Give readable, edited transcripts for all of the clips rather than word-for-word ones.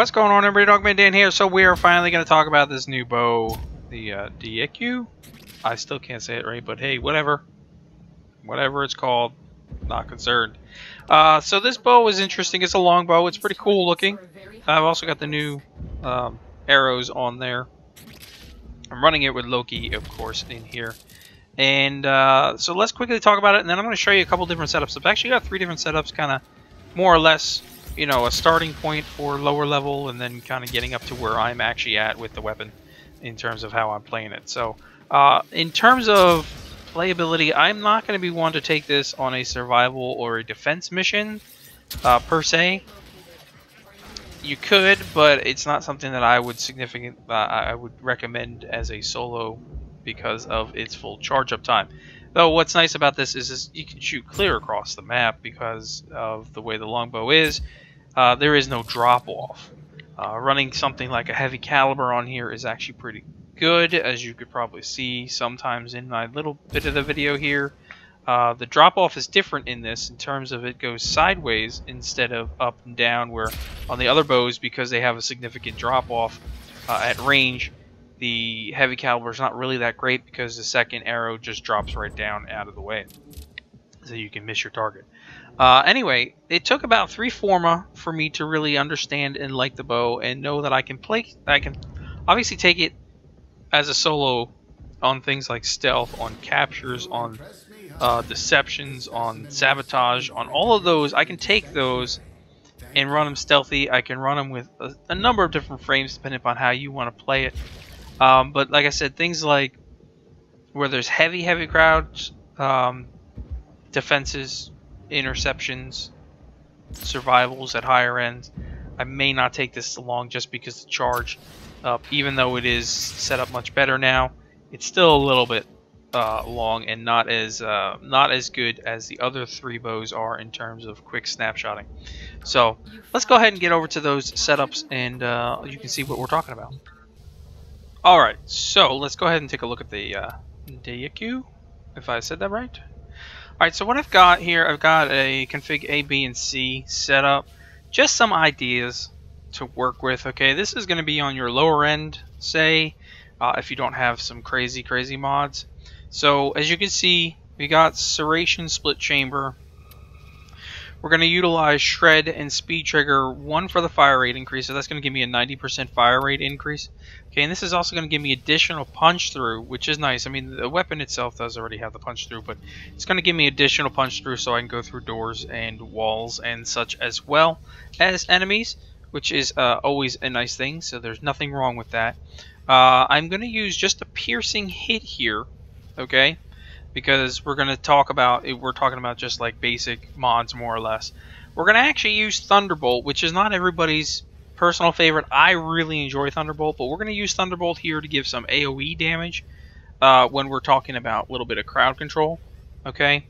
What's going on, everybody? Dogman Dan here. So we are finally going to talk about this new bow, the Daikyu. I still can't say it right, but hey, whatever it's called, not concerned. So this bow is interesting. It's a long bow. It's pretty cool looking. I've also got the new arrows on there. I'm running it with Loki, of course, in here. And so let's quickly talk about it, and then I'm going to show you a couple different setups. I've actually got 3 different setups, kind of more or less, you know, a starting point for lower level, and then kind of getting up to where I'm actually at with the weapon in terms of how I'm playing it. So in terms of playability, I'm not going to be one to take this on a survival or a defense mission per se. You could, but it's not something that I would I would recommend as a solo because of its full charge up time. Though what's nice about this is you can shoot clear across the map because of the way the longbow is. There is no drop off. Running something like a heavy caliber on here is actually pretty good, as you could probably see sometimes in my little bit of the video here. The drop off is different in this in terms of it goes sideways instead of up and down, where on the other bows, because they have a significant drop off at range, the heavy caliber is not really that great because the second arrow just drops right down out of the way, so you can miss your target. Anyway, it took about 3 Forma for me to really understand and like the bow and know that I can obviously take it as a solo on things like stealth, on captures, on deceptions, on sabotage, on all of those. I can take those and run them stealthy. I can run them with a number of different frames depending upon how you want to play it. But like I said, things like where there's heavy crowds, defenses, interceptions, survivals at higher ends, I may not take this along just because the charge, even though it is set up much better now, it's still a little bit long and not as good as the other 3 bows are in terms of quick snapshotting. So let's go ahead and get over to those setups, and you can see what we're talking about. Alright, so let's go ahead and take a look at the Daikyu, if I said that right. Alright, so what I've got here, I've got a config A, B, and C set up. Just some ideas to work with. Okay, this is going to be on your lower end, say, if you don't have some crazy mods. So as you can see, we got serration split chamber. We're going to utilize shred and speed trigger, 1 for the fire rate increase, so that's going to give me a 90% fire rate increase. Okay, and this is also going to give me additional punch through, which is nice. I mean, the weapon itself does already have the punch through, but it's going to give me additional punch through so I can go through doors and walls and such, as well as enemies, which is always a nice thing, so there's nothing wrong with that. I'm going to use just a piercing hit here, okay? Because we're talking about just like basic mods, more or less. We're going to actually use Thunderbolt, which is not everybody's personal favorite. I really enjoy Thunderbolt, but we're going to use Thunderbolt here to give some AoE damage when we're talking about a little bit of crowd control, okay?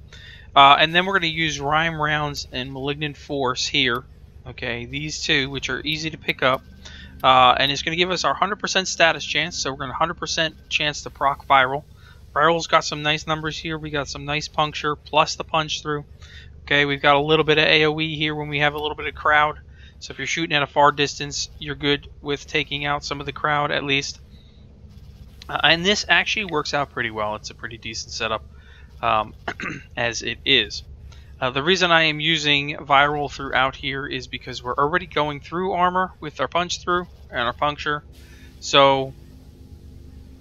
And then we're going to use Rhyme Rounds and Malignant Force here, okay? These 2, which are easy to pick up, and it's going to give us our 100% status chance, so we're going to 100% chance to proc Viral. Viral's got some nice numbers here. We got some nice puncture plus the punch through. Okay, we've got a little bit of AoE here when we have a little bit of crowd. So if you're shooting at a far distance, you're good with taking out some of the crowd at least. And this actually works out pretty well. It's a pretty decent setup as it is. The reason I am using Viral throughout here is because we're already going through armor with our punch through and our puncture. So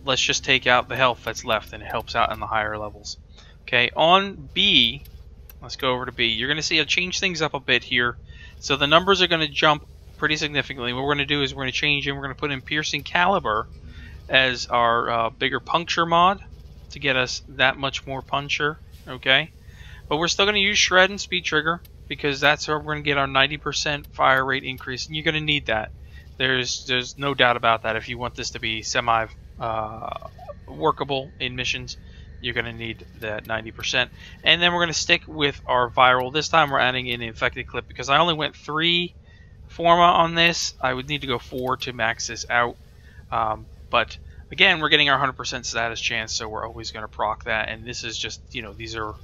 let's just take out the health that's left, and it helps out in the higher levels. Okay, on B, let's go over to B. You're going to see I change things up a bit here. So the numbers are going to jump pretty significantly. What we're going to do is we're going to change in, we're going to put in Piercing Caliber as our bigger puncture mod to get us that much more puncher, okay? But we're still going to use Shred and Speed Trigger because that's where we're going to get our 90% fire rate increase, and you're going to need that. There's no doubt about that. If you want this to be semi workable in missions, you're going to need that 90%. And then we're going to stick with our Viral. This time we're adding in Infected Clip because I only went 3 Forma on this. I would need to go 4 to max this out. But again, we're getting our 100% status chance, so we're always going to proc that. And this is just, you know, these are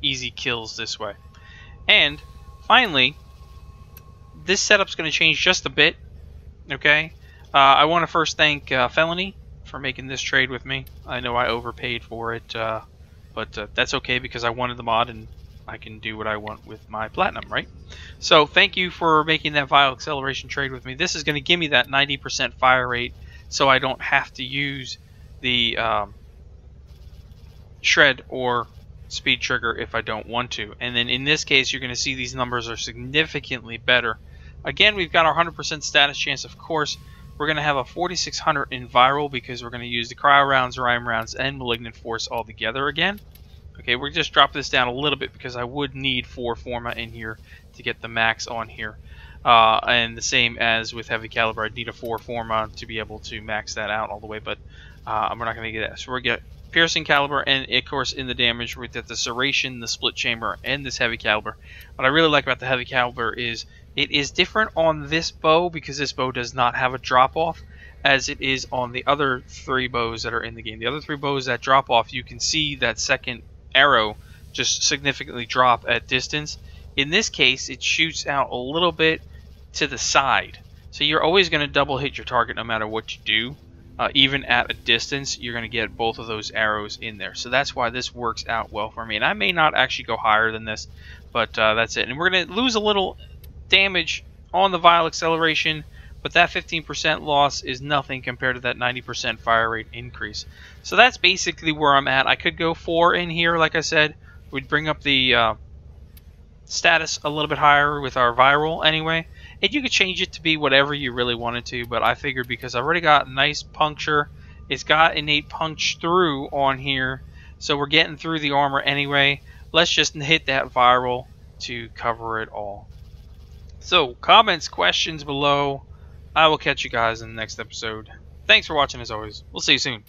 easy kills this way. And finally, this setup's going to change just a bit. Okay, I want to first thank Felony for making this trade with me. I know I overpaid for it, but that's okay because I wanted the mod and I can do what I want with my platinum, right? So thank you for making that vial acceleration trade with me. This is going to give me that 90% fire rate, so I don't have to use the shred or speed trigger if I don't want to. And then in this case, you're going to see these numbers are significantly better. Again, we've got our 100% status chance, of course. We're going to have a 4600 in viral because we're going to use the cryo rounds, rhyme rounds, and malignant force all together again. Okay, we're just drop this down a little bit because I would need 4 Forma in here to get the max on here. And the same as with heavy caliber, I'd need a 4 Forma to be able to max that out all the way, but we're not going to get that. So we're going to get piercing caliber, and of course in the damage we get the serration, the split chamber, and this heavy caliber. What I really like about the heavy caliber is it is different on this bow because this bow does not have a drop off as it is on the other 3 bows that are in the game. The other 3 bows that drop off, you can see that second arrow just significantly drop at distance. In this case, it shoots out a little bit to the side, so you're always going to double hit your target no matter what you do. Even at a distance, you're going to get both of those arrows in there. So that's why this works out well for me. And I may not actually go higher than this, but that's it. And we're going to lose a little damage on the vial acceleration, but that 15% loss is nothing compared to that 90% fire rate increase. So that's basically where I'm at. I could go 4 in here, like I said. We'd bring up the status a little bit higher with our viral anyway. And you could change it to be whatever you really wanted to, but I figured because I've already got nice puncture, it's got innate punch through on here, so we're getting through the armor anyway. Let's just hit that viral to cover it all. So, comments, questions below. I will catch you guys in the next episode. Thanks for watching as always. We'll see you soon.